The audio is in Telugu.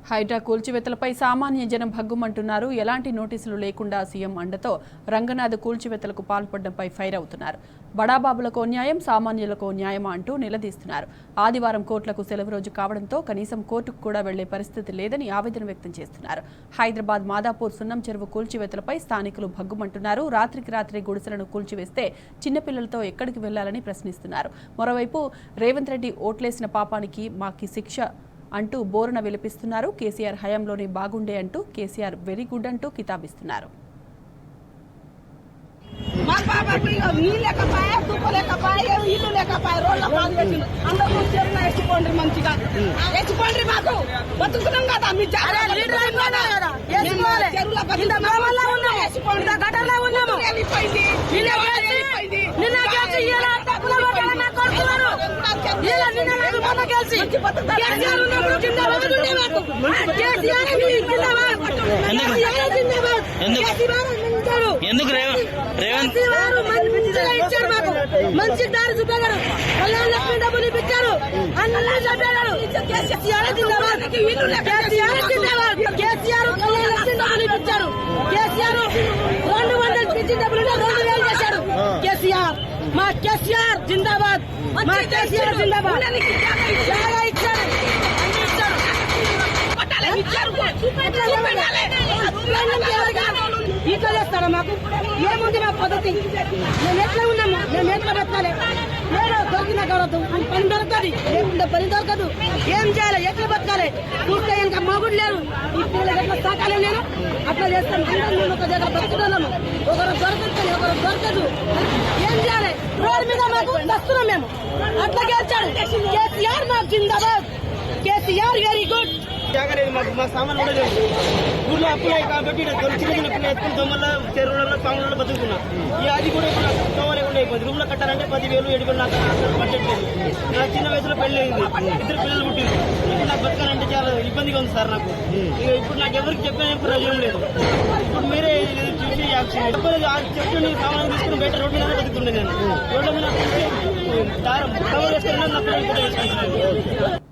హైడ్రా కూల్చివేతలపై సామాన్య జనం భగ్గుమంటున్నారు. ఎలాంటి నోటీసులు లేకుండా సీఎం అండతో రంగనాథ్ కూల్చివేతలకు పాల్పడడంపై ఫైర్ అవుతున్నారు. బడాబాబులకు న్యాయం, సామాన్యులకు న్యాయమా అంటూ నిలదీస్తున్నారు. ఆదివారం కోర్టులకు సెలవు రోజు కావడంతో కనీసం కోర్టుకు కూడా వెళ్లే పరిస్థితి లేదని ఆవేదన వ్యక్తం చేస్తున్నారు. హైదరాబాద్ మాదాపూర్ సున్నం చెరువు కూల్చివేతలపై స్థానికులు భగ్గుమంటున్నారు. రాత్రికి రాత్రి గుడిసెలను కూల్చివేస్తే చిన్నపిల్లలతో ఎక్కడికి వెళ్లాలని ప్రశ్నిస్తున్నారు. మరోవైపు రేవంత్ రెడ్డి ఓట్లేసిన పాపానికి మాకి శిక్ష అంటూ బోరున విలపిస్తున్నారు. కేసీఆర్ హయాంలోనే బాగుండే అంటూ కేసీఆర్ వెరీ గుడ్ అంటూ కితాబిస్తున్నారు. ఎందుకు రేవంత్ మంచి దారి చూపారు, డబ్బులు ఇప్పించారు, కేసీఆర్ డబ్బులు ఇప్పించారు. కేసీఆర్ 200 పెంచిన డబ్బులు 2000 చేశాడు. కేసీఆర్ మా కేసీఆర్ జిందాబాద్, మా కేసీఆర్ జిందాబాద్. ఇట్లా చేస్తారా? మాకు ఏముంది మా పద్ధతి? మేము ఎట్లా ఉన్నాము? మేము ఎట్లా బతకాలి? నేను దొరికిన కావద్దు, పని దొరకదు, లేకుండా పని దొరకదు. ఏం చేయాలి? ఎట్లా బతకాలి? చూస్తే ఇంకా మొగుడు లేరు. ఈ పిల్లలు ఎట్లా సాకాలి? నేను అట్లా చేస్తాను. అందరూ ఒక దగ్గర బతుకుతున్నాము. ఒకరు దొరకదు, ఒకరు దొరకదు. ఏం చేయాలి? రోడ్డు మీద మాకు వస్తున్నాం మేము. అట్లా గెలిచాడు కేసీఆర్. మాకు జిందాబాద్. KCR very good. మా సామాన్ కూడా లేదు. ఊళ్ళో అప్పులయ్యి కాబట్టి చిన్న చిన్న పిల్లలు ఎత్తుకుని దొమ్మల్లో చెరువులలో పాములలో బతుకుతున్నా. ఈ అది కూడా ఇప్పుడు తోవలేకుండా అయిపోయింది. రూమ్లో కట్టాలంటే 10,000 7,000 నాకు బడ్జెట్ లేదు. నాకు చిన్న వయసులో పెళ్లి అయింది, 2 పిల్లలు పుట్టింది. ఇప్పుడు నాకు బతకాలంటే చాలా ఇబ్బందిగా ఉంది సార్. నాకు ఇప్పుడు నాకు ఎవరికి చెప్పిన ప్రయోజనం లేదు. ఇప్పుడు మీరే చూసి చెట్టు సామాన్ తీసుకుని బయట రోడ్డు మీద బతుకుతుండే. నేను రోడ్ల మీద దారం కవర్ వేసుకున్నా నా పిల్లలు కూడా వేసుకుంటున్నాను.